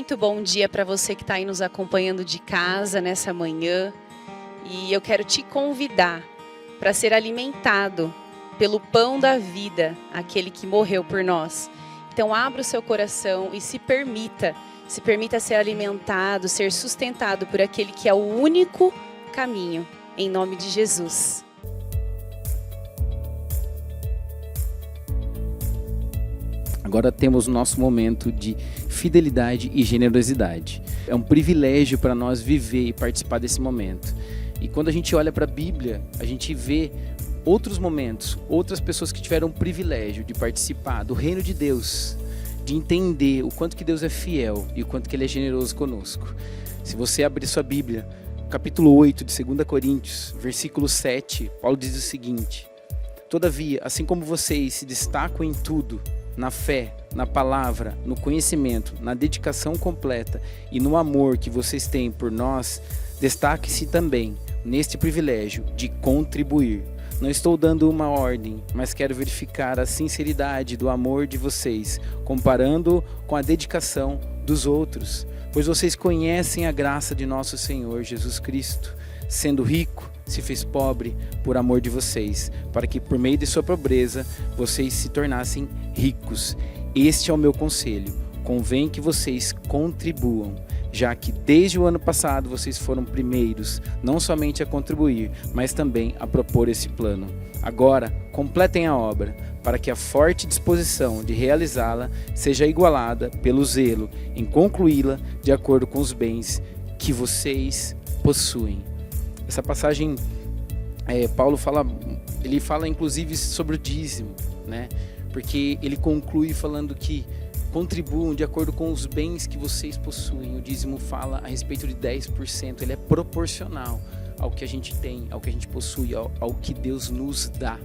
Muito bom dia para você que está aí nos acompanhando de casa nessa manhã. E eu quero te convidar para ser alimentado pelo pão da vida, aquele que morreu por nós. Então abra o seu coração e se permita ser alimentado, ser sustentado por aquele que é o único caminho, em nome de Jesus. Agora temos o nosso momento de fidelidade e generosidade. É um privilégio para nós viver e participar desse momento. E quando a gente olha para a Bíblia, a gente vê outros momentos, outras pessoas que tiveram o privilégio de participar do reino de Deus, de entender o quanto que Deus é fiel e o quanto que Ele é generoso conosco. Se você abrir sua Bíblia, capítulo 8 de 2 Coríntios, versículo 7, Paulo diz o seguinte: todavia, assim como vocês se destacam em tudo, na fé, na palavra, no conhecimento, na dedicação completa e no amor que vocês têm por nós, destaque-se também neste privilégio de contribuir. Não estou dando uma ordem, mas quero verificar a sinceridade do amor de vocês, comparando com a dedicação dos outros, pois vocês conhecem a graça de nosso Senhor Jesus Cristo. Sendo rico, se fez pobre por amor de vocês, para que por meio de sua pobreza vocês se tornassem ricos. Este é o meu conselho: convém que vocês contribuam, já que desde o ano passado vocês foram primeiros, não somente a contribuir, mas também a propor esse plano. Agora, completem a obra, para que a forte disposição de realizá-la seja igualada pelo zelo em concluí-la de acordo com os bens que vocês possuem. Essa passagem, Paulo fala inclusive sobre o dízimo, né? Porque ele conclui falando que contribuam de acordo com os bens que vocês possuem. O dízimo fala a respeito de 10%, ele é proporcional ao que a gente tem, ao que a gente possui, ao que Deus nos dá.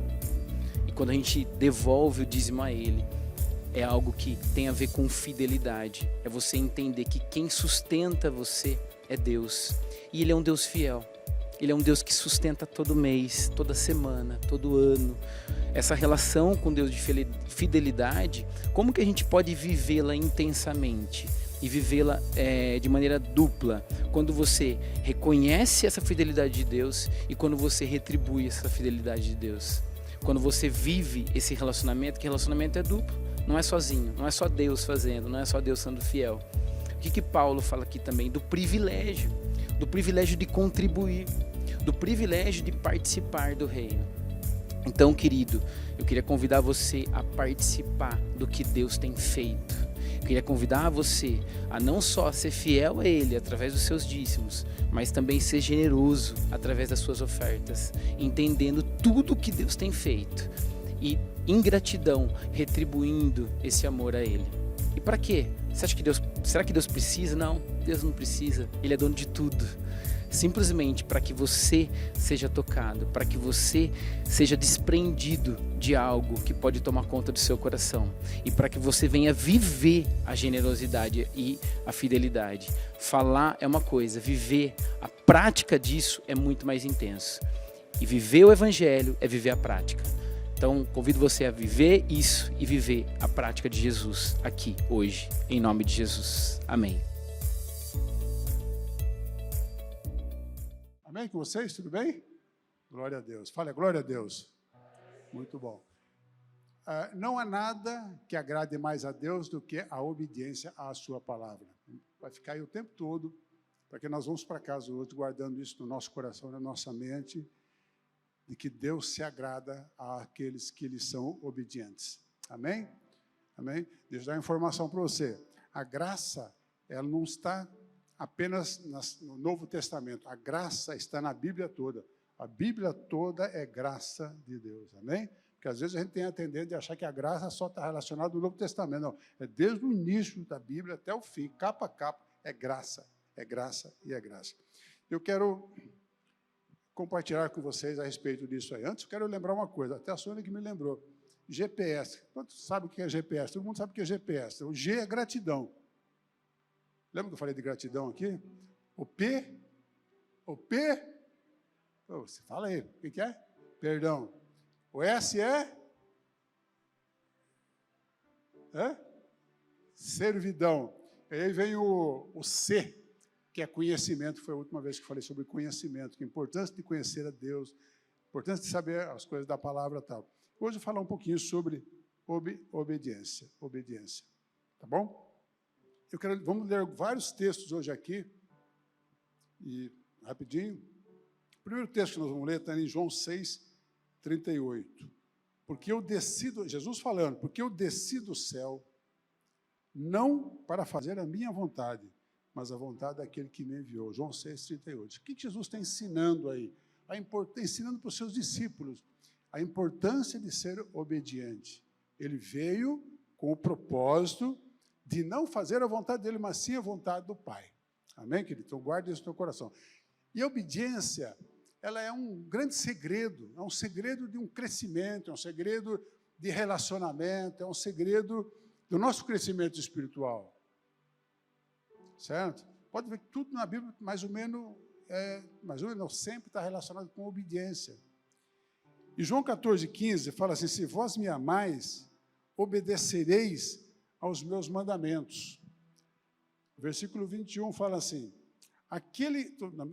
E quando a gente devolve o dízimo a Ele, é algo que tem a ver com fidelidade. É você entender que quem sustenta você é Deus. E Ele é um Deus fiel. Ele é um Deus que sustenta todo mês, toda semana, todo ano. Essa relação com Deus de fidelidade, como que a gente pode vivê-la intensamente e vivê-la de maneira dupla? Quando você reconhece essa fidelidade de Deus e quando você retribui essa fidelidade de Deus. Quando você vive esse relacionamento, que relacionamento é duplo, não é sozinho, não é só Deus fazendo, não é só Deus sendo fiel. O que Paulo fala aqui também? Do privilégio de contribuir, do privilégio de participar do reino. Então, querido, eu queria convidar você a participar do que Deus tem feito. Eu queria convidar você a não só ser fiel a Ele através dos seus dízimos, mas também ser generoso através das suas ofertas, entendendo tudo o que Deus tem feito e ingratidão, retribuindo esse amor a Ele. E para quê? Será que Deus precisa? Não, Deus não precisa. Ele é dono de tudo. Simplesmente para que você seja tocado, para que você seja desprendido de algo que pode tomar conta do seu coração e para que você venha viver a generosidade e a fidelidade. Falar é uma coisa, viver, a prática disso é muito mais intenso. E viver o Evangelho é viver a prática. Então, convido você a viver isso e viver a prática de Jesus aqui, hoje, em nome de Jesus. Amém. Amém com vocês? Tudo bem? Glória a Deus. Fala, glória a Deus. Muito bom. Não há nada que agrade mais a Deus do que a obediência à sua palavra. Vai ficar aí o tempo todo, porque nós vamos para casa hoje guardando isso no nosso coração, na nossa mente, de que Deus se agrada àqueles que lhe são obedientes. Amém? Amém? Deixa eu dar uma informação para você. A graça, ela não está apenas no Novo Testamento. A graça está na Bíblia toda. A Bíblia toda é graça de Deus. Amém? Porque às vezes a gente tem a tendência de achar que a graça só está relacionada no Novo Testamento. Não, é desde o início da Bíblia até o fim, capa a capa, é graça e é graça. Eu quero compartilhar com vocês a respeito disso aí. Antes, eu quero lembrar uma coisa, até a Sônia que me lembrou. GPS. Quantos sabem o que é GPS? Todo mundo sabe o que é GPS. O G é gratidão. Lembra que eu falei de gratidão aqui? O P? Você fala aí, o que é? Perdão. O S é? Servidão. Aí vem o C, que é conhecimento. Foi a última vez que falei sobre conhecimento, que é a importância de conhecer a Deus, a importância de saber as coisas da palavra e tal. Hoje eu vou falar um pouquinho sobre obediência. Tá bom? Vamos ler vários textos hoje aqui, e rapidinho. O primeiro texto que nós vamos ler está em João 6:38. Porque eu desci, Jesus falando, porque eu desci do céu, não para fazer a minha vontade, mas a vontade daquele que me enviou. João 6:38. O que Jesus está ensinando aí? Ensinando para os seus discípulos a importância de ser obediente. Ele veio com o propósito de não fazer a vontade dele, mas sim a vontade do Pai. Amém, querido? Então, guarde isso no teu coração. E a obediência, ela é um grande segredo, é um segredo de um crescimento, é um segredo de relacionamento, é um segredo do nosso crescimento espiritual. Certo? Pode ver que tudo na Bíblia, mais ou menos, não, sempre está relacionado com obediência. E João 14:15 fala assim, se vós me amais, obedecereis aos meus mandamentos. Versículo 21 fala assim,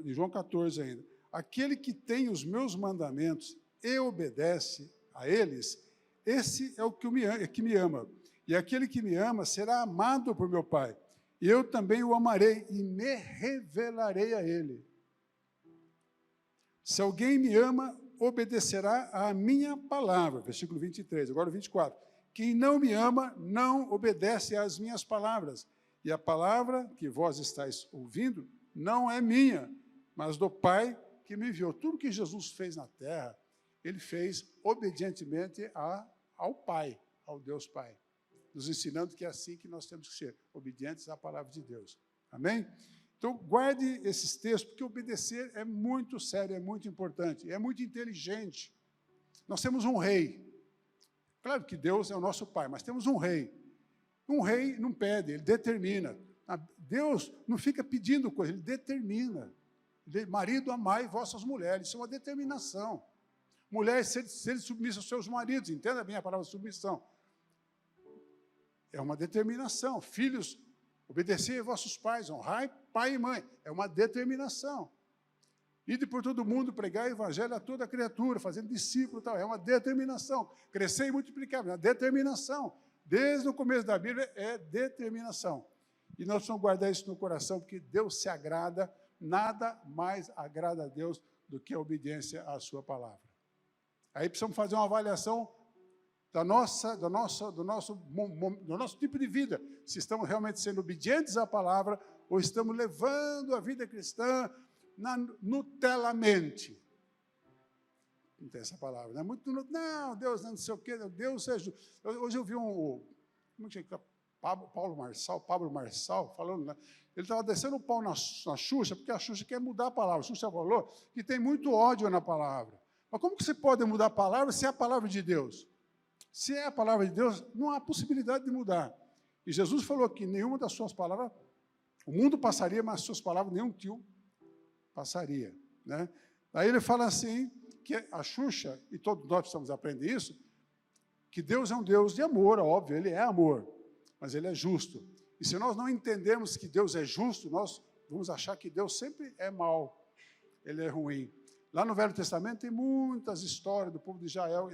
em João 14 ainda, aquele que tem os meus mandamentos e obedece a eles, esse é o que me ama. E aquele que me ama será amado por meu Pai. E eu também o amarei e me revelarei a ele. Se alguém me ama, obedecerá à minha palavra. Versículo 23, agora o 24. Quem não me ama, não obedece às minhas palavras. E a palavra que vós estáis ouvindo não é minha, mas do Pai que me enviou. Tudo que Jesus fez na terra, ele fez obedientemente ao Pai, ao Deus Pai. Nos ensinando que é assim que nós temos que ser, obedientes à palavra de Deus. Amém? Então, guarde esses textos, porque obedecer é muito sério, é muito importante, é muito inteligente. Nós temos um rei. Claro que Deus é o nosso Pai, mas temos um rei. Um rei não pede, ele determina. Deus não fica pedindo coisa, ele determina. Marido, amai vossas mulheres, isso é uma determinação. Mulheres, serem submissas aos seus maridos, entenda bem a palavra submissão. É uma determinação. Filhos, obedecei a vossos pais, honrai pai e mãe. É uma determinação. Ide por todo mundo, pregar o evangelho a toda criatura, fazendo discípulo e tal. É uma determinação. Crescer e multiplicar, é uma determinação. Desde o começo da Bíblia é determinação. E nós precisamos guardar isso no coração, porque Deus se agrada, nada mais agrada a Deus do que a obediência à sua palavra. Aí precisamos fazer uma avaliação do nosso tipo de vida, se estamos realmente sendo obedientes à palavra ou estamos levando a vida cristã nutelamente. Não tem essa palavra, né? Muito, não, Deus não sei o quê, Deus é justo. Hoje eu vi como que é? Pablo Marçal, falando, né? Ele estava descendo o pau na Xuxa, porque a Xuxa quer mudar a palavra. A Xuxa falou que tem muito ódio na palavra. Mas como que você pode mudar a palavra se é a palavra de Deus? Se é a palavra de Deus, não há possibilidade de mudar. E Jesus falou que nenhuma das suas palavras, o mundo passaria, mas as suas palavras, nenhum tio passaria, né? Aí ele fala assim, que a Xuxa, e todos nós precisamos aprender isso, que Deus é um Deus de amor, óbvio, Ele é amor, mas Ele é justo. E se nós não entendermos que Deus é justo, nós vamos achar que Deus sempre é mau, Ele é ruim. Lá no Velho Testamento tem muitas histórias do povo de Israel,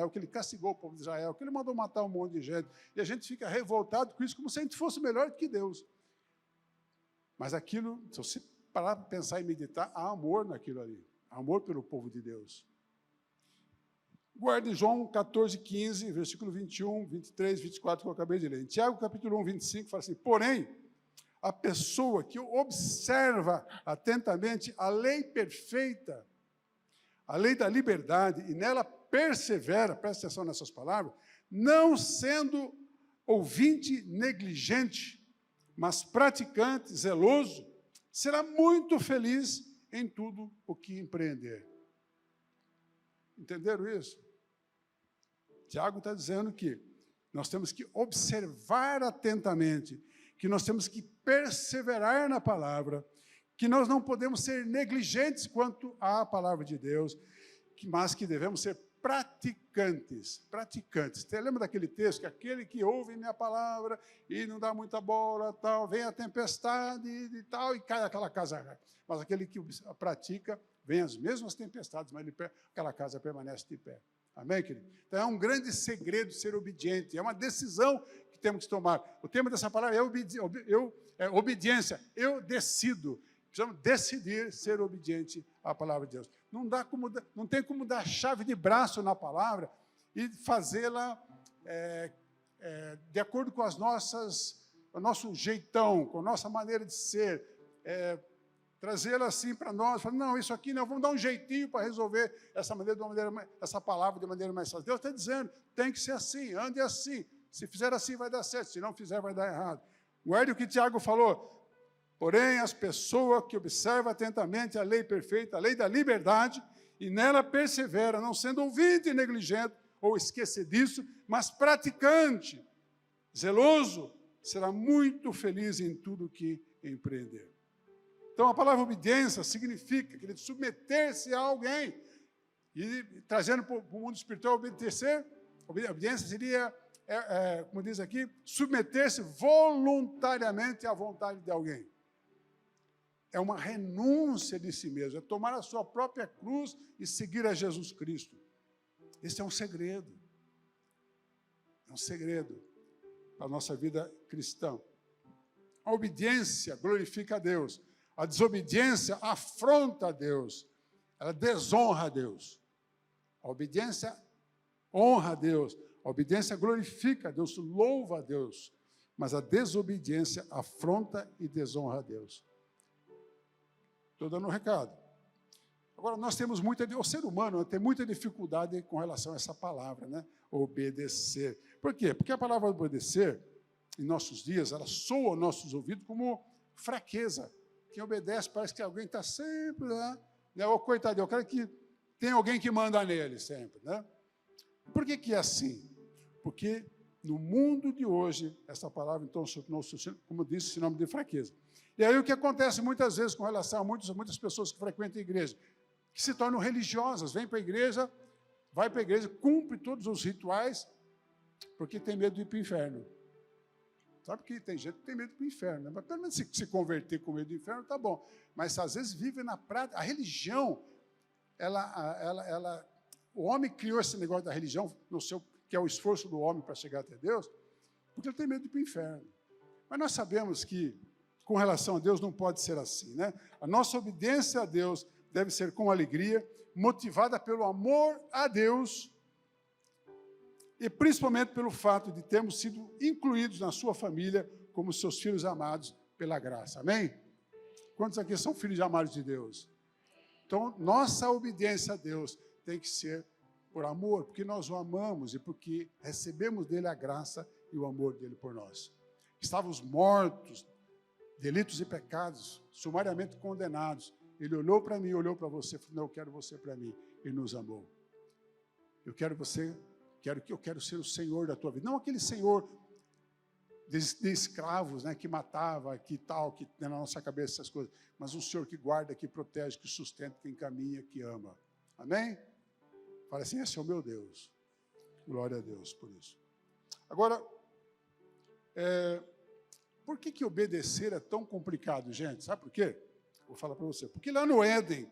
que Ele castigou o povo de Israel, que Ele mandou matar um monte de gente, e a gente fica revoltado com isso, como se a gente fosse melhor do que Deus. Mas aquilo, se você parar para pensar e meditar, há amor naquilo ali, há amor pelo povo de Deus. Guarde João 14, 15, versículo 21, 23, 24, que eu acabei de ler. Em Tiago, capítulo 1, 25, fala assim, porém, a pessoa que observa atentamente a lei perfeita, a lei da liberdade, e nela persevera, presta atenção nessas palavras, não sendo ouvinte negligente, mas praticante, zeloso, será muito feliz em tudo o que empreender. Entenderam isso? Tiago está dizendo que nós temos que observar atentamente, que nós temos que perseverar na palavra, que nós não podemos ser negligentes quanto à palavra de Deus, mas que devemos ser praticantes. Você lembra daquele texto, que aquele que ouve minha palavra e não dá muita bola, tal, vem a tempestade e tal, e cai aquela casa. Mas aquele que pratica, vem as mesmas tempestades, mas aquela casa permanece de pé. Amém, querido? Então é um grande segredo ser obediente, é uma decisão que temos que tomar. O tema dessa palavra é obediência. Eu decido. Precisamos decidir ser obediente à palavra de Deus. Não tem como dar chave de braço na palavra e fazê-la de acordo com o nosso jeitão, com a nossa maneira de ser, trazê-la assim para nós, falar, não, isso aqui não, vamos dar um jeitinho para resolver essa palavra de maneira mais fácil. Deus está dizendo, tem que ser assim, ande assim. Se fizer assim, vai dar certo, se não fizer, vai dar errado. Guarde o que Tiago falou. Porém, as pessoas que observam atentamente a lei perfeita, a lei da liberdade, e nela persevera, não sendo ouvinte negligente ou esquecediço, mas praticante, zeloso, será muito feliz em tudo que empreender. Então, a palavra obediência significa, querido, submeter-se a alguém. E trazendo para o mundo espiritual, obediência seria, como diz aqui, submeter-se voluntariamente à vontade de alguém. É uma renúncia de si mesmo, é tomar a sua própria cruz e seguir a Jesus Cristo. Esse é um segredo. É um segredo para a nossa vida cristã. A obediência glorifica a Deus. A desobediência afronta a Deus. Ela desonra a Deus. A obediência honra a Deus. A obediência glorifica a Deus, louva a Deus. Mas a desobediência afronta e desonra a Deus. Estou dando um recado. Agora, nós temos o ser humano tem muita dificuldade com relação a essa palavra, né? Obedecer. Por quê? Porque a palavra obedecer, em nossos dias, ela soa aos nossos ouvidos como fraqueza. Quem obedece parece que alguém está sempre lá, né? Ô, coitadinho, eu quero que tem alguém que manda nele sempre, né? Por que é assim? Porque no mundo de hoje, essa palavra, então, como eu disse, sinônimo de fraqueza. E aí o que acontece muitas vezes com relação a muitas pessoas que frequentam a igreja, que se tornam religiosas, vêm para a igreja, vai para a igreja, cumpre todos os rituais, porque tem medo de ir para o inferno. Sabe que tem gente que tem medo de ir para o inferno, né? Mas pelo menos se converter com medo do inferno, tá bom. Mas às vezes vive na prática. A religião, o homem criou esse negócio da religião, que é o esforço do homem para chegar até Deus, porque ele tem medo de ir para o inferno. Mas nós sabemos que, com relação a Deus, não pode ser assim, né? A nossa obediência a Deus deve ser com alegria, motivada pelo amor a Deus e principalmente pelo fato de termos sido incluídos na sua família como seus filhos amados pela graça. Amém? Quantos aqui são filhos amados de Deus? Então, nossa obediência a Deus tem que ser por amor, porque nós o amamos e porque recebemos dele a graça e o amor dele por nós. Estávamos mortos, delitos e pecados, sumariamente condenados. Ele olhou para mim, olhou para você, falou, não, eu quero você para mim, e nos amou. Eu quero ser o Senhor da tua vida. Não aquele Senhor de escravos, né, que matava, que tal, que tem na nossa cabeça essas coisas, mas um Senhor que guarda, que protege, que sustenta, que encaminha, que ama. Amém? Fala assim, esse é o meu Deus. Glória a Deus por isso. Agora, por que obedecer é tão complicado, gente? Sabe por quê? Vou falar para você. Porque lá no Éden,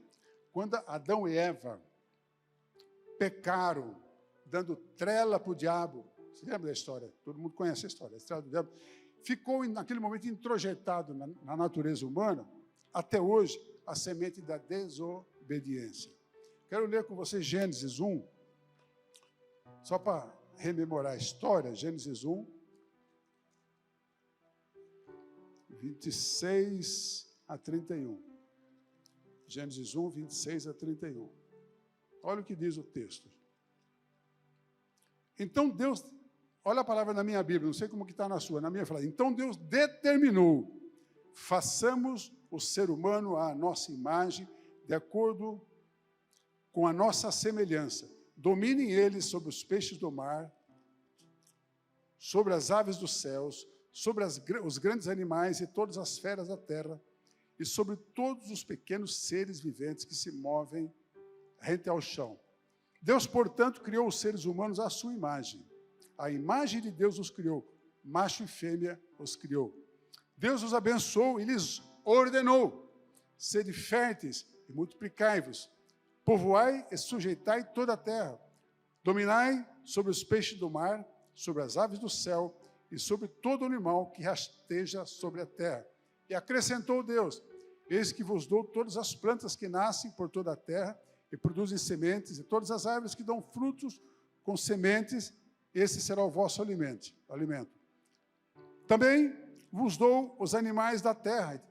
quando Adão e Eva pecaram, dando trela para o diabo, você lembra da história? Todo mundo conhece a história. A estrela do diabo ficou, naquele momento, introjetado na natureza humana, até hoje, a semente da desobediência. Quero ler com você Gênesis 1, só para rememorar a história, Gênesis 1, 26 a 31. Gênesis 1, 26 a 31. Olha o que diz o texto. Então Deus, olha a palavra na minha Bíblia, não sei como que está na sua, na minha fala. Então Deus determinou, façamos o ser humano à nossa imagem, de acordo com a nossa semelhança. Dominem eles sobre os peixes do mar, sobre as aves dos céus, sobre os grandes animais e todas as feras da terra, e sobre todos os pequenos seres viventes que se movem rente ao chão. Deus, portanto, criou os seres humanos à sua imagem. A imagem de Deus os criou, macho e fêmea os criou. Deus os abençoou e lhes ordenou, sede férteis e multiplicai-vos, povoai e sujeitai toda a terra, dominai sobre os peixes do mar, sobre as aves do céu e sobre todo animal que rasteja sobre a terra. E acrescentou Deus, eis que vos dou todas as plantas que nascem por toda a terra e produzem sementes, e todas as árvores que dão frutos com sementes, esse será o vosso alimento. Também vos dou os animais da terra,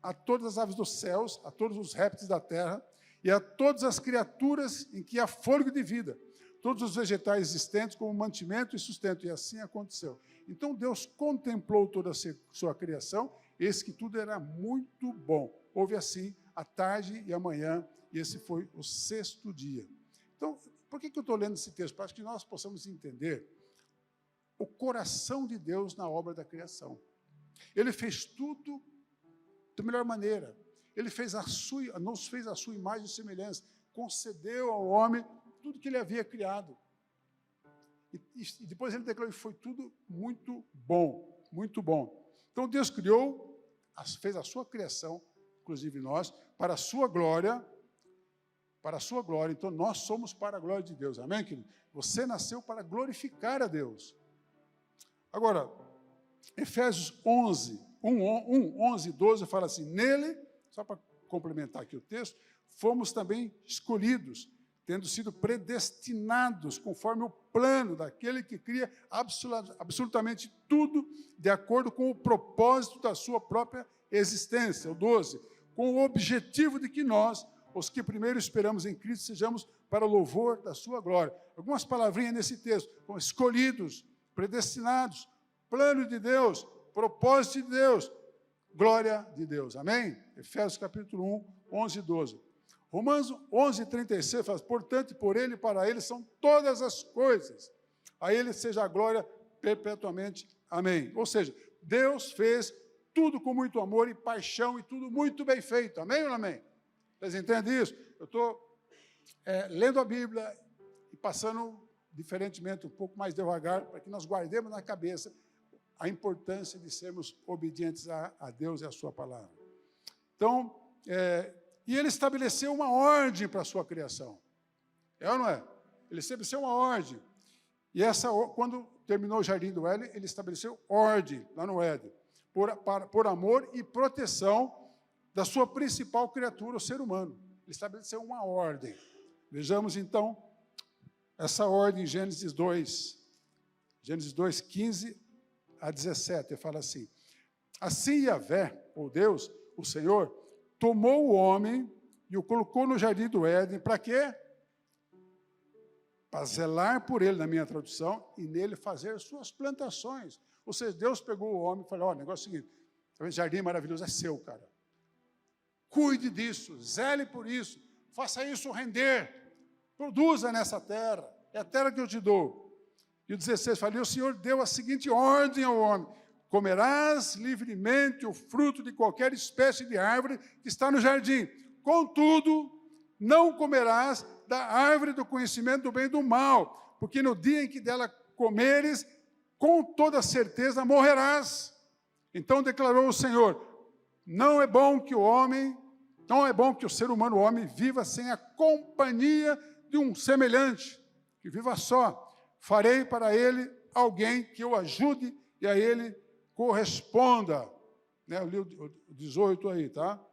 a todas as aves dos céus, a todos os répteis da terra, e a todas as criaturas em que há fôlego de vida, todos os vegetais existentes como mantimento e sustento, e assim aconteceu. Então Deus contemplou toda a sua criação, eis que tudo era muito bom. Houve assim a tarde e a manhã, e esse foi o sexto dia. Então, por que eu estou lendo esse texto? Para que nós possamos entender o coração de Deus na obra da criação. Ele fez tudo da melhor maneira. Ele nos fez a sua imagem e semelhança, concedeu ao homem tudo que ele havia criado. E depois ele declarou que foi tudo muito bom, muito bom. Então Deus criou, fez a sua criação, inclusive nós, para a sua glória, então nós somos para a glória de Deus, amém, querido? Você nasceu para glorificar a Deus. Agora, Efésios 11, 11 e 12 fala assim, nele, só para complementar aqui o texto, fomos também escolhidos, tendo sido predestinados conforme o plano daquele que cria absolutamente tudo de acordo com o propósito da sua própria existência. O 12, com o objetivo de que nós, os que primeiro esperamos em Cristo, sejamos para o louvor da sua glória. Algumas palavrinhas nesse texto, como escolhidos, predestinados, plano de Deus, propósito de Deus, glória de Deus. Amém? Efésios capítulo 1, 11 e 12. Romanos 11, 36 fala, portanto, por ele e para ele são todas as coisas. A ele seja a glória perpetuamente. Amém. Ou seja, Deus fez tudo com muito amor e paixão e tudo muito bem feito. Amém ou não amém? Vocês entendem isso? Eu estou lendo a Bíblia e passando diferentemente, um pouco mais devagar, para que nós guardemos na cabeça a importância de sermos obedientes a Deus e a sua palavra. Então, e ele estabeleceu uma ordem para a sua criação. É ou não é? Ele estabeleceu uma ordem. E quando terminou o Jardim do Éden, ele estabeleceu ordem lá no Éden, por amor e proteção da sua principal criatura, o ser humano. Ele estabeleceu uma ordem. Vejamos, então, essa ordem em Gênesis 2. Gênesis 2, 15 a 17, ele fala assim, assim Yahvé, ou Deus, o Senhor, tomou o homem e o colocou no Jardim do Éden, para quê? para zelar por ele, na minha tradução, e nele fazer suas plantações. Ou seja, Deus pegou o homem e falou, o negócio é o seguinte, o jardim maravilhoso é seu, cara. Cuide disso, zele por isso, faça isso render, produza nessa terra, é a terra que eu te dou. E o 16 fala, e o Senhor deu a seguinte ordem ao homem, comerás livremente o fruto de qualquer espécie de árvore que está no jardim. Contudo, não comerás da árvore do conhecimento do bem e do mal, porque no dia em que dela comeres, com toda certeza morrerás. Então declarou o Senhor, não é bom que o ser humano, o homem, viva sem a companhia de um semelhante, que viva só. Farei para ele alguém que o ajude e a ele corresponda. Né, eu li o 18 aí, tá?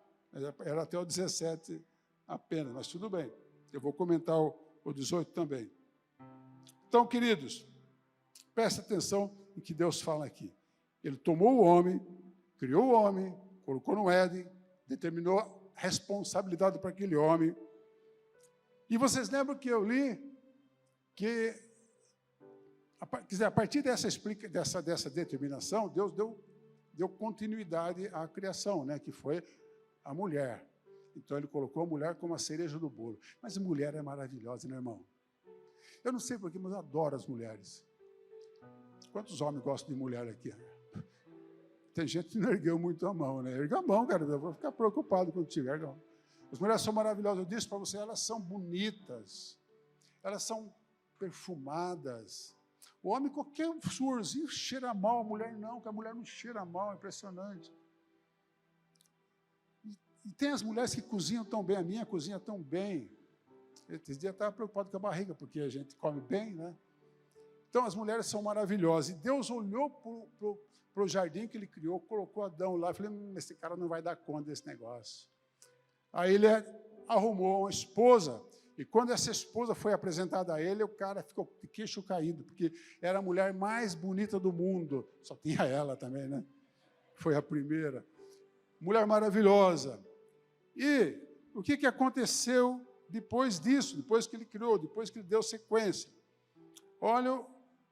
Era até o 17 apenas, mas tudo bem. Eu vou comentar o 18 também. Então, queridos, presta atenção no que Deus fala aqui. Ele tomou o homem, criou o homem, colocou no Éden, determinou responsabilidade para aquele homem. E vocês lembram que eu li que, a partir dessa determinação, Deus deu continuidade à criação, né, que foi a mulher. Então, ele colocou a mulher como a cereja do bolo. Mas a mulher é maravilhosa, né, irmão? Eu não sei porquê, mas eu adoro as mulheres. Quantos homens gostam de mulher aqui? Tem gente que não ergueu muito a mão, né? Erga a mão, cara, eu vou ficar preocupado contigo. Erga a mão. As mulheres são maravilhosas, eu disse para você, elas são bonitas, elas são perfumadas. O homem, qualquer suorzinho cheira mal, a mulher não, porque a mulher não cheira mal, é impressionante. E tem as mulheres que cozinham tão bem, a minha cozinha tão bem. Esse dia eu estava preocupado com a barriga, porque a gente come bem, né? Então, as mulheres são maravilhosas. E Deus olhou para o jardim que ele criou, colocou Adão lá. Eu falei, esse cara não vai dar conta desse negócio. Aí ele arrumou uma esposa. E quando essa esposa foi apresentada a ele, o cara ficou de queixo caído, porque era a mulher mais bonita do mundo. Só tinha ela também, né? Foi a primeira. Mulher maravilhosa. E o que aconteceu depois disso? Depois que ele criou, depois que ele deu sequência. Olha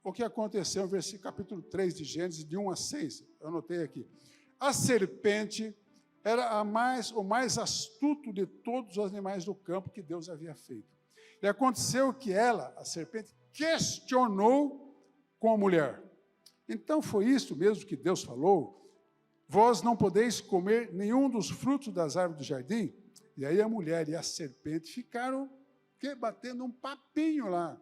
o que aconteceu no versículo capítulo 3 de Gênesis, de 1 a 6. Eu anotei aqui. A serpente era o mais astuto de todos os animais do campo que Deus havia feito. E aconteceu que ela, a serpente, questionou com a mulher. Então foi isso mesmo que Deus falou? Vós não podeis comer nenhum dos frutos das árvores do jardim? E aí a mulher e a serpente ficaram batendo um papinho lá,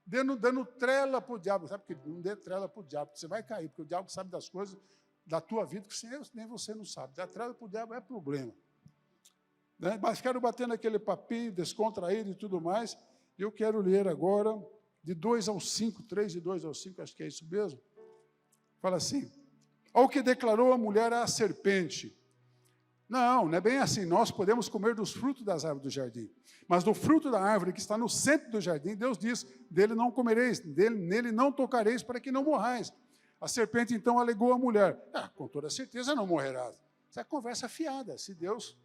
dando trela para o diabo. Sabe que não dê trela para o diabo, porque você vai cair, porque o diabo sabe das coisas da tua vida que nem você não sabe. Dar trela para o diabo é problema. Né? Ficaram batendo aquele papinho, descontraído e tudo mais. E eu quero ler agora, de 2 ao 5, 3 de 2 ao 5, acho que é isso mesmo. Fala assim, ao que declarou a mulher à serpente, não é bem assim, nós podemos comer dos frutos das árvores do jardim, mas do fruto da árvore que está no centro do jardim, Deus diz, dele não comereis, nele não tocareis para que não morrais. A serpente então alegou à mulher, com toda certeza não morrerás. Essa é conversa fiada, se Deus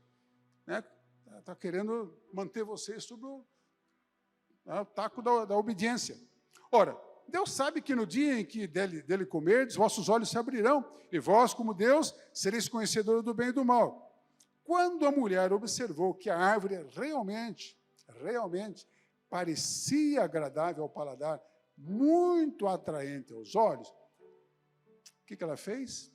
está querendo manter vocês sob o taco da obediência. Ora, Deus sabe que no dia em que dele comerdes, vossos olhos se abrirão, e vós, como Deus, sereis conhecedores do bem e do mal. Quando a mulher observou que a árvore realmente parecia agradável ao paladar, muito atraente aos olhos, o que ela fez?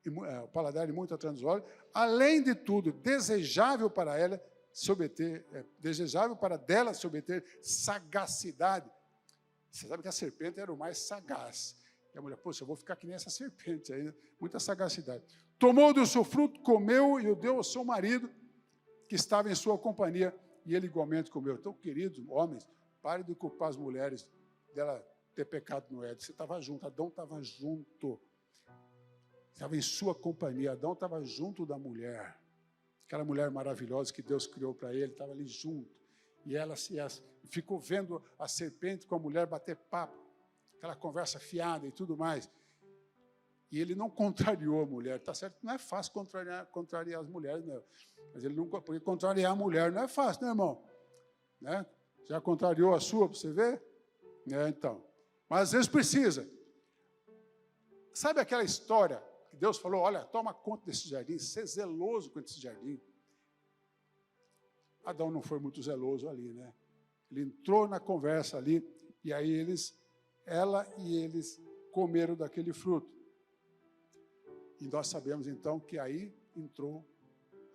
O paladar é muito atraente aos olhos, além de tudo, desejável para ela se obter, desejável para dela se obter sagacidade. Você sabe que a serpente era o mais sagaz. E a mulher, poxa, eu vou ficar que nem essa serpente aí, né? Muita sagacidade. Tomou do seu fruto, comeu e o deu ao seu marido, que estava em sua companhia, e ele igualmente comeu. Então, queridos homens, pare de culpar as mulheres dela ter pecado no Éden. Você estava junto, Adão estava junto. Estava em sua companhia, Adão estava junto da mulher. Aquela mulher maravilhosa que Deus criou para ele, estava ali junto. E ela ficou vendo a serpente com a mulher bater papo, aquela conversa fiada e tudo mais. E ele não contrariou a mulher, tá certo? Não é fácil contrariar as mulheres, não. Mas ele nunca, porque contrariar a mulher não é fácil, né, irmão? Né? Já contrariou a sua, para você ver? Então, mas às vezes precisa. Sabe aquela história que Deus falou, olha, toma conta desse jardim, ser zeloso com esse jardim. Adão não foi muito zeloso ali, né? Ele entrou na conversa ali, e aí ela e eles comeram daquele fruto. E nós sabemos então que aí entrou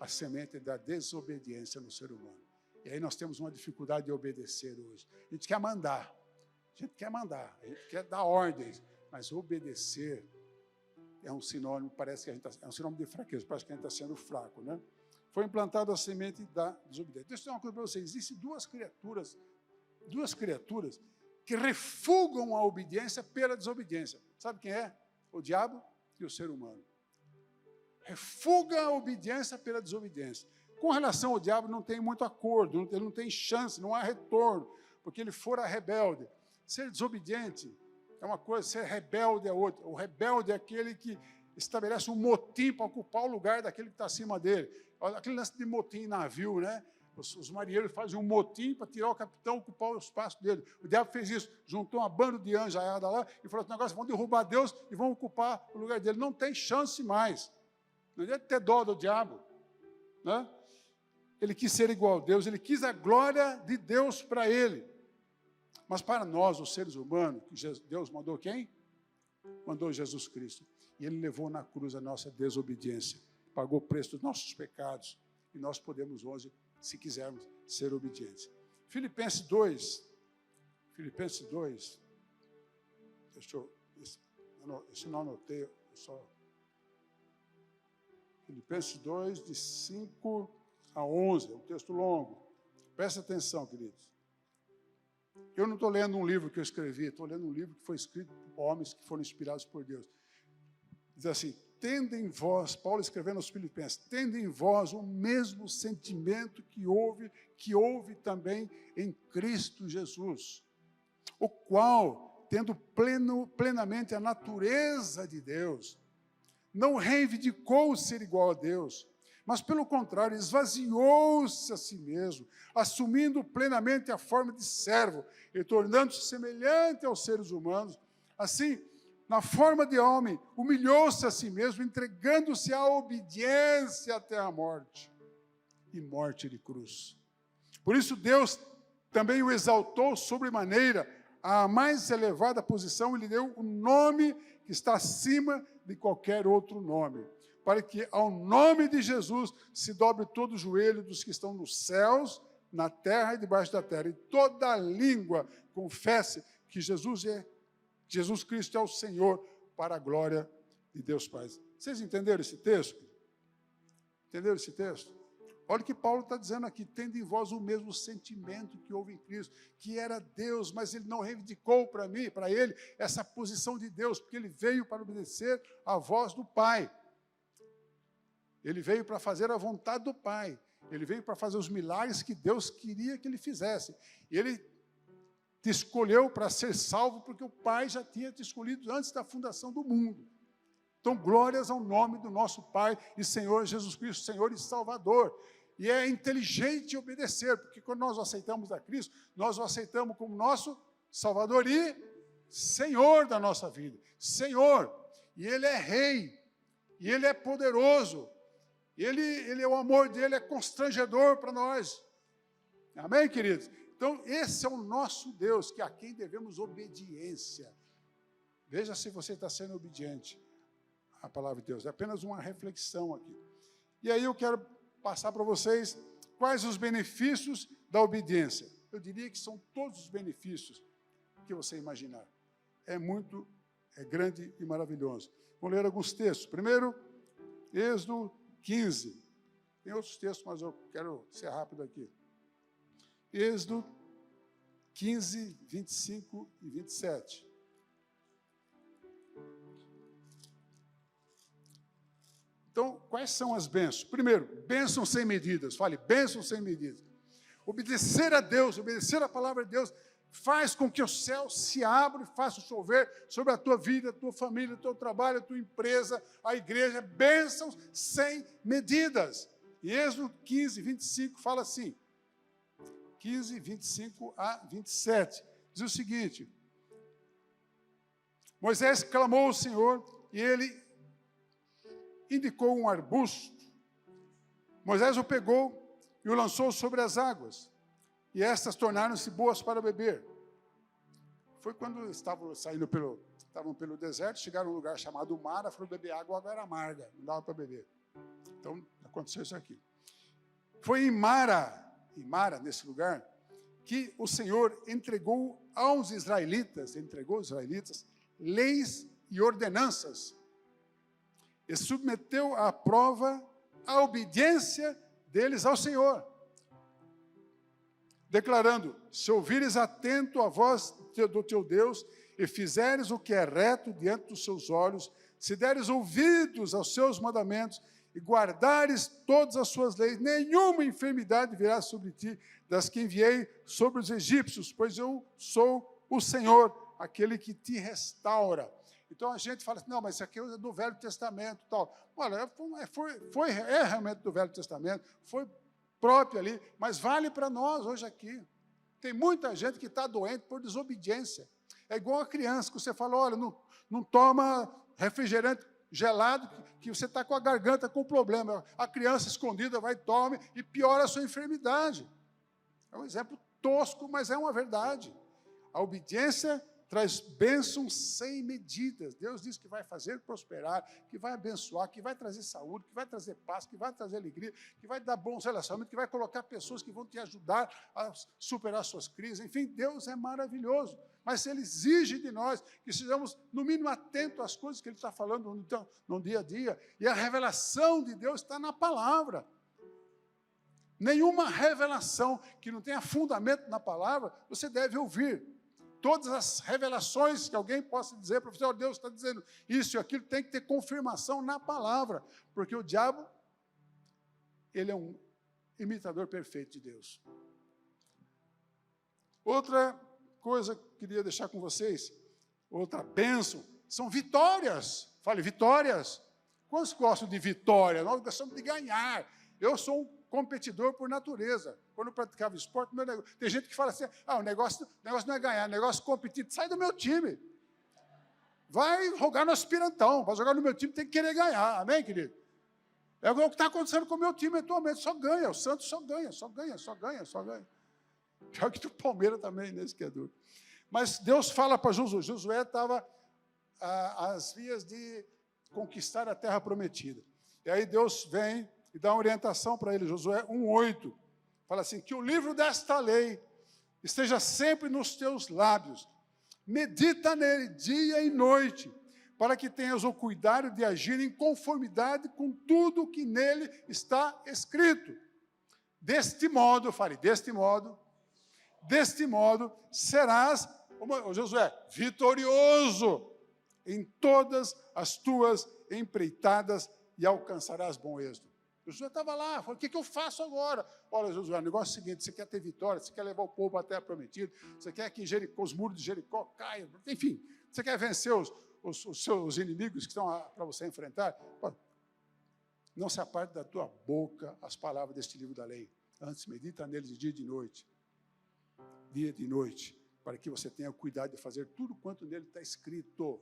a semente da desobediência no ser humano. E aí nós temos uma dificuldade de obedecer hoje. A gente quer mandar, a gente quer dar ordens, mas obedecer é um sinônimo, parece que a gente é um sinônimo de fraqueza, parece que a gente está sendo fraco, né? Foi implantada a semente da desobediência. Deixa eu dizer uma coisa para vocês, existem duas criaturas que refugam a obediência pela desobediência. Sabe quem é? O diabo e o ser humano. Refuga a obediência pela desobediência. Com relação ao diabo, não tem muito acordo, ele não tem chance, não há retorno, porque ele fora rebelde. Ser desobediente é uma coisa, ser rebelde é outra. O rebelde é aquele que estabelece um motim para ocupar o lugar daquele que está acima dele. Aquele lance de motim em navio, né? Os marinheiros fazem um motim para tirar o capitão, ocupar o espaço dele. O diabo fez isso, juntou uma banda de anjaiada lá e falou: esse negócio, vão derrubar Deus e vão ocupar o lugar dele. Não tem chance mais. Não adianta ter dó do diabo, né? Ele quis ser igual a Deus, ele quis a glória de Deus para ele. Mas para nós, os seres humanos, Deus mandou quem? Mandou Jesus Cristo. E ele levou na cruz a nossa desobediência, pagou o preço dos nossos pecados, e nós podemos hoje, se quisermos, ser obedientes. Filipenses 2, deixa eu não anotei, só... Filipenses 2, de 5 a 11, é um texto longo. Presta atenção, queridos. Eu não estou lendo um livro que eu escrevi, estou lendo um livro que foi escrito por homens que foram inspirados por Deus. Diz assim, tende em vós, Paulo escrevendo aos Filipenses, tende em vós o mesmo sentimento que houve também em Cristo Jesus, o qual, tendo plenamente a natureza de Deus, não reivindicou ser igual a Deus, mas, pelo contrário, esvaziou-se a si mesmo, assumindo plenamente a forma de servo e tornando-se semelhante aos seres humanos. Assim, na forma de homem, humilhou-se a si mesmo, entregando-se à obediência até a morte, e morte de cruz. Por isso, Deus também o exaltou sobremaneira à mais elevada posição e lhe deu o nome que está acima de qualquer outro nome, para que ao nome de Jesus se dobre todo o joelho dos que estão nos céus, na terra e debaixo da terra, e toda língua confesse que Jesus Cristo é o Senhor, para a glória de Deus Pai. Vocês entenderam esse texto? Entenderam esse texto? Olha o que Paulo está dizendo aqui, tendo em vós o mesmo sentimento que houve em Cristo, que era Deus, mas ele não reivindicou para mim, para ele, essa posição de Deus, porque ele veio para obedecer à voz do Pai. Ele veio para fazer a vontade do Pai. Ele veio para fazer os milagres que Deus queria que ele fizesse. E ele te escolheu para ser salvo, porque o Pai já tinha te escolhido antes da fundação do mundo. Então, glórias ao nome do nosso Pai e Senhor Jesus Cristo, Senhor e Salvador. E é inteligente obedecer, porque quando nós o aceitamos a Cristo, nós o aceitamos como nosso Salvador e Senhor da nossa vida. Senhor. E Ele é Rei. E Ele é poderoso. Ele, o amor dele é constrangedor para nós. Amém, queridos? Então, esse é o nosso Deus, que a quem devemos obediência. Veja se você está sendo obediente à palavra de Deus. É apenas uma reflexão aqui. E aí eu quero passar para vocês quais os benefícios da obediência. Eu diria que são todos os benefícios que você imaginar. É grande e maravilhoso. Vou ler alguns textos. Primeiro, Êxodo 15. Tem outros textos, mas eu quero ser rápido aqui. Êxodo 15, 25 e 27. Então, quais são as bênçãos? Primeiro, bênçãos sem medidas. Fale, bênçãos sem medidas. Obedecer a Deus, obedecer a palavra de Deus, faz com que o céu se abra e faça chover sobre a tua vida, a tua família, o teu trabalho, a tua empresa, a igreja. Bênçãos sem medidas. E Êxodo 15, 25 fala assim, 15, 25 a 27. Diz o seguinte, Moisés clamou ao Senhor e ele indicou um arbusto. Moisés o pegou e o lançou sobre as águas, e estas tornaram-se boas para beber. Foi quando estavam pelo deserto, chegaram a um lugar chamado Mara, foram beber água, a água era amarga, não dava para beber. Então, aconteceu isso aqui. Foi em Mara, nesse lugar, que o Senhor entregou aos israelitas, leis e ordenanças, e submeteu à prova a obediência deles ao Senhor, declarando: se ouvires atento a voz do teu Deus, e fizeres o que é reto diante dos seus olhos, se deres ouvidos aos seus mandamentos, e guardares todas as suas leis, nenhuma enfermidade virá sobre ti, das que enviei sobre os egípcios, pois eu sou o Senhor, aquele que te restaura. Então a gente fala assim, não, mas isso aqui é do Velho Testamento, tal. Olha, é realmente do Velho Testamento, foi próprio ali, mas vale para nós hoje aqui. Tem muita gente que está doente por desobediência. É igual a criança, que você fala, olha, não toma refrigerante gelado, que você está com a garganta com problema. A criança escondida vai, tome e piora a sua enfermidade. É um exemplo tosco, mas é uma verdade. A obediência traz bênçãos sem medidas. Deus diz que vai fazer prosperar, que vai abençoar, que vai trazer saúde, que vai trazer paz, que vai trazer alegria, que vai dar bons relacionamentos, que vai colocar pessoas que vão te ajudar a superar suas crises. Enfim, Deus é maravilhoso. Mas Ele exige de nós que sejamos, no mínimo, atentos às coisas que Ele está falando no dia a dia. E a revelação de Deus está na palavra. Nenhuma revelação que não tenha fundamento na palavra, você deve ouvir. Todas as revelações que alguém possa dizer, professor, Deus está dizendo isso e aquilo, tem que ter confirmação na palavra, porque o diabo, ele é um imitador perfeito de Deus. Outra coisa que eu queria deixar com vocês, outra bênção, são vitórias. Fale, vitórias. Quantos gostam de vitória? Nós gostamos de ganhar. Eu sou um competidor por natureza. Quando eu praticava esporte, tem gente que fala assim, o negócio não é ganhar, o negócio é competir. Sai do meu time. Vai jogar no aspirantão. Para jogar no meu time tem que querer ganhar. Amém, querido? É o que está acontecendo com o meu time atualmente. Só ganha. O Santos só ganha. Pior que do Palmeiras também, nesse que é duro. Mas Deus fala para Josué. Josué estava às vias de conquistar a terra prometida. E aí Deus vem e dá uma orientação para ele, Josué 1:8. Fala assim, que o livro desta lei esteja sempre nos teus lábios. Medita nele dia e noite, para que tenhas o cuidado de agir em conformidade com tudo que nele está escrito. Deste modo, serás, Josué, vitorioso em todas as tuas empreitadas e alcançarás bom êxito. Josué estava lá, falou, o que eu faço agora? Olha, Josué, o negócio é o seguinte, você quer ter vitória, você quer levar o povo à terra prometida, você quer que Jericó, os muros de Jericó caiam, enfim, você quer vencer os seus inimigos que estão para você enfrentar? Não se aparte da tua boca as palavras deste livro da lei. Antes, medita neles de dia e de noite. Dia e noite, para que você tenha cuidado de fazer tudo quanto nele está escrito.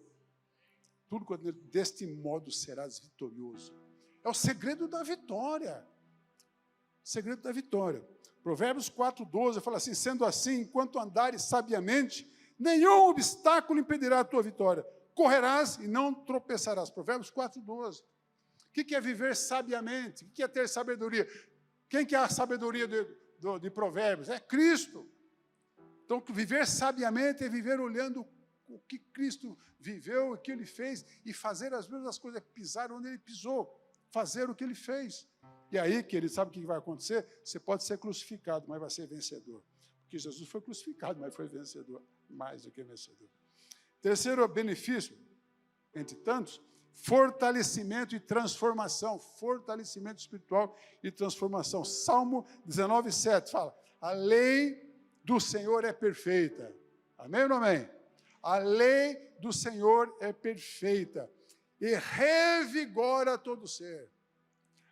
Tudo quanto nele, deste modo serás vitorioso. É o segredo da vitória. Segredo da vitória. Provérbios 4:12 fala assim, sendo assim, enquanto andares sabiamente, nenhum obstáculo impedirá a tua vitória. Correrás e não tropeçarás. Provérbios 4:12. O que é viver sabiamente? O que é ter sabedoria? Quem que é a sabedoria de Provérbios? É Cristo. Então, viver sabiamente é viver olhando o que Cristo viveu, o que Ele fez, e fazer as mesmas coisas, pisar onde Ele pisou, fazer o que Ele fez. E aí, querido, sabe o que vai acontecer? Você pode ser crucificado, mas vai ser vencedor. Porque Jesus foi crucificado, mas foi vencedor, mais do que vencedor. Terceiro benefício, entre tantos, fortalecimento e transformação, fortalecimento espiritual e transformação. Salmo 19:7 fala, a lei do Senhor é perfeita. Amém ou não amém? A lei do Senhor é perfeita e revigora todo ser.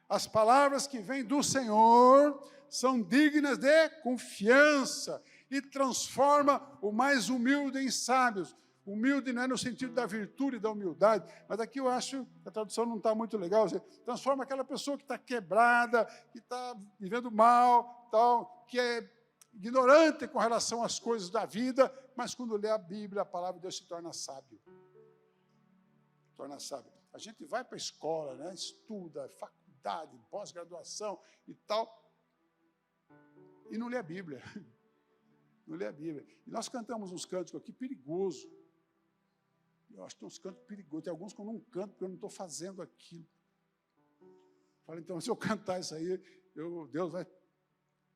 As palavras que vêm do Senhor são dignas de confiança e transforma o mais humilde em sábios, Humilde não é no sentido da virtude e da humildade, mas aqui eu acho que a tradução não está muito legal. Você transforma aquela pessoa que está quebrada, que está vivendo mal, tal, que é ignorante com relação às coisas da vida, mas quando lê a Bíblia, a palavra de Deus se torna sábio. Torna sábio. A gente vai para a escola, né? Estuda, faculdade, pós-graduação e tal, e não lê a Bíblia. Não lê a Bíblia. E nós cantamos uns cânticos aqui perigosos. Eu acho que tem uns cantos perigosos. Tem alguns que eu não canto porque eu não estou fazendo aquilo. Fala, então, se eu cantar isso aí, Deus vai...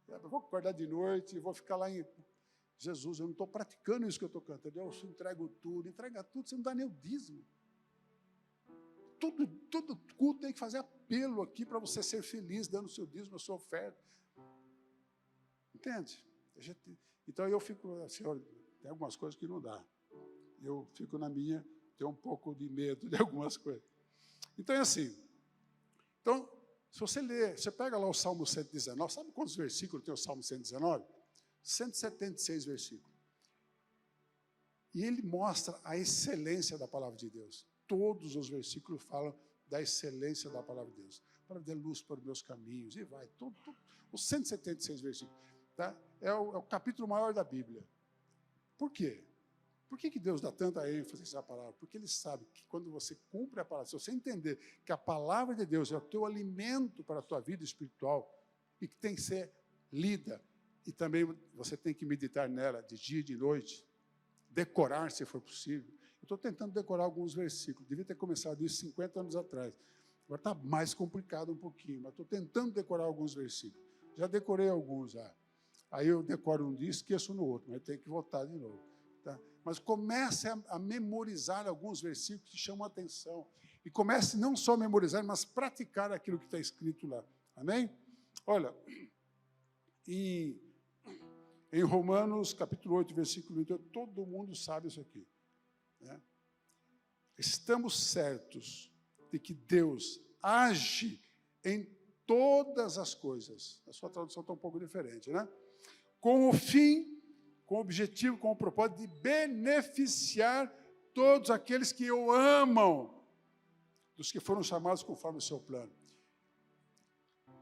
Eu vou acordar de noite e vou ficar lá em... Jesus, eu não estou praticando isso que eu estou cantando. Eu entrego tudo. Entrega tudo, você não dá nem o dízimo. Todo culto tem que fazer apelo aqui para você ser feliz, dando o seu dízimo, a sua oferta. Entende? Então eu fico assim, olha, tem algumas coisas que não dá. Eu fico na minha, tenho um pouco de medo de algumas coisas. Então é assim. Então, se você ler, você pega lá o Salmo 119, sabe quantos versículos tem o Salmo 119? 176 versículos. E ele mostra a excelência da palavra de Deus. Todos os versículos falam da excelência da palavra de Deus. A palavra de luz para os meus caminhos, e vai. Os 176 versículos. Tá? É o capítulo maior da Bíblia. Por quê? Por que Deus dá tanta ênfase nessa palavra? Porque Ele sabe que quando você cumpre a palavra, se você entender que a palavra de Deus é o teu alimento para a tua vida espiritual e que tem que ser lida, e também você tem que meditar nela de dia e de noite, decorar se for possível. Eu estou tentando decorar alguns versículos, devia ter começado isso 50 anos atrás. Agora está mais complicado um pouquinho, mas estou tentando decorar alguns versículos. Já decorei alguns já. Aí eu decoro um dia e esqueço no outro, mas tem que voltar de novo. Tá? Mas comece a memorizar alguns versículos que chamam a atenção. E comece não só a memorizar, mas praticar aquilo que está escrito lá. Amém? Olha, em Romanos, capítulo 8, versículo 28, todo mundo sabe isso aqui. Né? Estamos certos de que Deus age em todas as coisas. A sua tradução está um pouco diferente, né? Com o fim, com o objetivo, com o propósito de beneficiar todos aqueles que o amam, dos que foram chamados conforme o seu plano.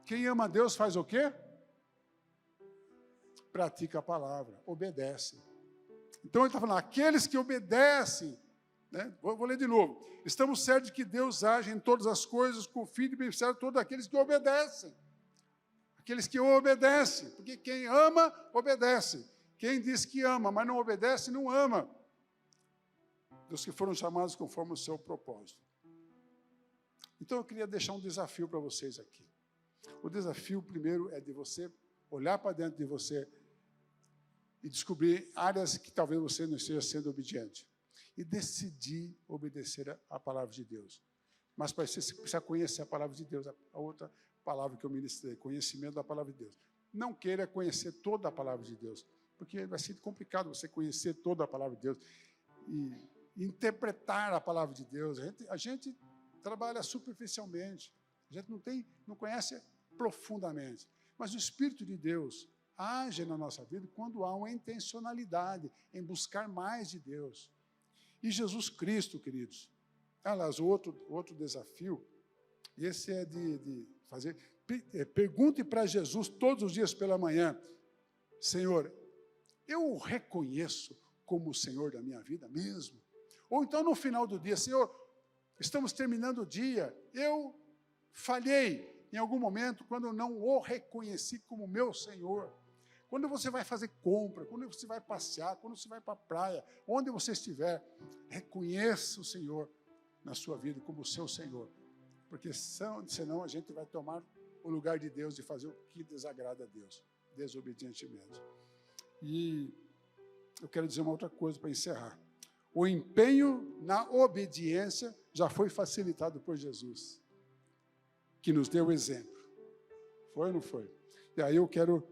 Quem ama a Deus faz o quê? Pratica a palavra, obedece. Então ele está falando, aqueles que obedecem, né? Vou ler de novo. Estamos certos de que Deus age em todas as coisas com o fim de beneficiar todos aqueles que obedecem. Aqueles que obedecem, porque quem ama, obedece. Quem diz que ama, mas não obedece, não ama. Dos que foram chamados conforme o seu propósito. Então eu queria deixar um desafio para vocês aqui. O desafio primeiro é de você olhar para dentro de você e descobrir áreas que talvez você não esteja sendo obediente. E decidir obedecer a palavra de Deus. Mas para isso você precisa conhecer a palavra de Deus, a outra palavra que eu ministrei, conhecimento da palavra de Deus. Não queira conhecer toda a palavra de Deus, porque vai ser complicado você conhecer toda a palavra de Deus e interpretar a palavra de Deus. A gente trabalha superficialmente, a gente não conhece profundamente. Mas o Espírito de Deus age na nossa vida quando há uma intencionalidade em buscar mais de Deus. E Jesus Cristo, queridos, aliás, outro desafio, esse é de fazer, pergunte para Jesus todos os dias pela manhã, Senhor, eu o reconheço como o Senhor da minha vida mesmo? Ou então no final do dia, Senhor, estamos terminando o dia, eu falhei em algum momento quando eu não o reconheci como meu Senhor. Quando você vai fazer compra, quando você vai passear, quando você vai para a praia, onde você estiver, reconheça o Senhor na sua vida como o seu Senhor. Porque senão a gente vai tomar o lugar de Deus e fazer o que desagrada a Deus, desobedientemente. E eu quero dizer uma outra coisa para encerrar. O empenho na obediência já foi facilitado por Jesus, que nos deu o exemplo. Foi ou não foi? E aí eu quero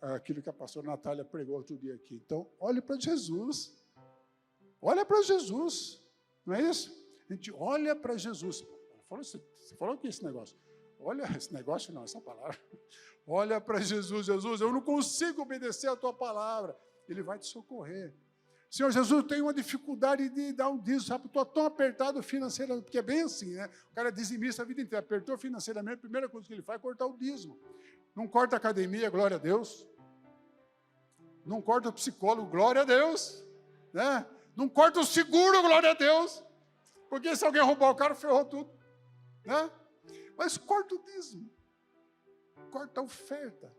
aquilo que a pastora Natália pregou outro dia aqui. Então, olhe para Jesus. Olha para Jesus. Não é isso? A gente olha para Jesus. Você falou o que esse negócio? Olha, esse negócio não, essa palavra. Olha para Jesus. Jesus, eu não consigo obedecer a tua palavra. Ele vai te socorrer. Senhor Jesus, eu tenho uma dificuldade de dar um dízimo, sabe? Estou tão apertado financeiramente, porque é bem assim, né? O cara é dizimista a vida inteira, apertou financeiramente, a primeira coisa que ele faz é cortar o dízimo. Não corta a academia, glória a Deus. Não corta o psicólogo, glória a Deus. Né? Não corta o seguro, glória a Deus. Porque se alguém roubar o carro, ferrou tudo. Né? Mas corta o dízimo. Corta a oferta.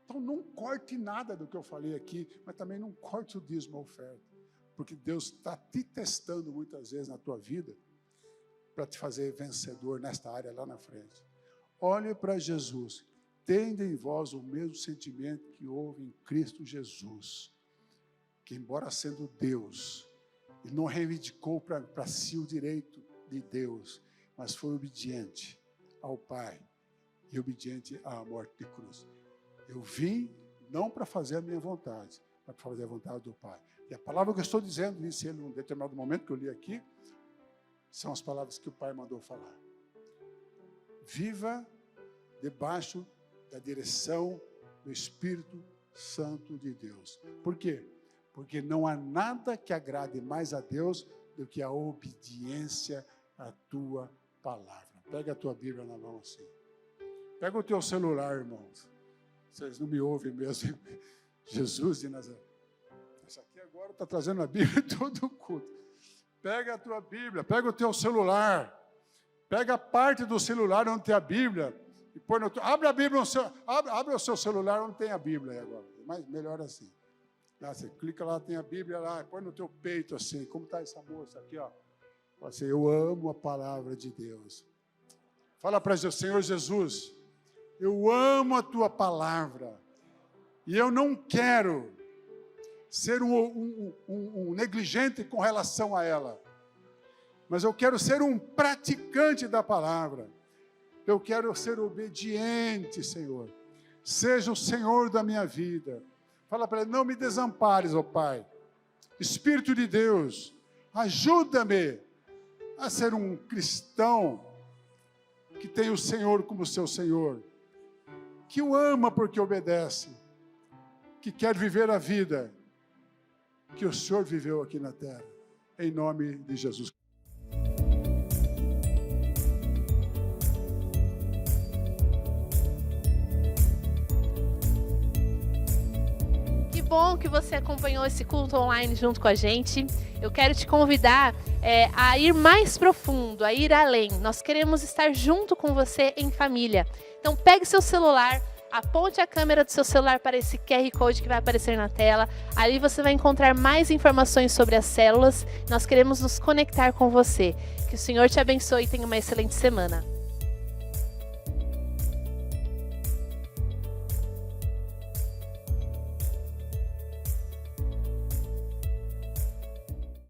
Então não corte nada do que eu falei aqui, mas também não corte o dízimo, a oferta. Porque Deus está te testando muitas vezes na tua vida para te fazer vencedor nesta área lá na frente. Olhe para Jesus. Tende em vós o mesmo sentimento que houve em Cristo Jesus. Que embora sendo Deus, ele não reivindicou para si o direito de Deus, mas foi obediente ao Pai e obediente à morte de cruz. Eu vim não para fazer a minha vontade, mas para fazer a vontade do Pai. E a palavra que eu estou dizendo, disse ele num determinado momento que eu li aqui, são as palavras que o Pai mandou falar. Viva debaixo da direção do Espírito Santo de Deus. Por quê? Porque não há nada que agrade mais a Deus do que a obediência à tua palavra. Pega a tua Bíblia na mão assim. Pega o teu celular, irmãos. Vocês não me ouvem mesmo. Jesus de Nazaré. Isso aqui agora está trazendo a Bíblia todo o culto. Pega a tua Bíblia, pega o teu celular. Pega a parte do celular onde tem a Bíblia. E põe no teu, abre a Bíblia, abre o seu celular onde tem a Bíblia aí agora. Mas melhor assim. Lá, você clica lá, tem a Bíblia lá, põe no teu peito assim. Como está essa moça aqui, ó? Fala assim, eu amo a palavra de Deus. Fala para Jesus, Senhor Jesus, eu amo a tua palavra. E eu não quero ser um negligente com relação a ela. Mas eu quero ser um praticante da palavra. Eu quero ser obediente, Senhor. Seja o Senhor da minha vida. Fala para ele, não me desampares, ó Pai. Espírito de Deus, ajuda-me a ser um cristão que tem o Senhor como seu Senhor. Que o ama porque obedece. Que quer viver a vida que o Senhor viveu aqui na terra. Em nome de Jesus. Bom que você acompanhou esse culto online junto com a gente. Eu quero te convidar a ir mais profundo, a ir além. Nós queremos estar junto com você em família. Então pegue seu celular, aponte a câmera do seu celular para esse QR Code que vai aparecer na tela. Ali você vai encontrar mais informações sobre as células. Nós queremos nos conectar com você. Que o Senhor te abençoe e tenha uma excelente semana.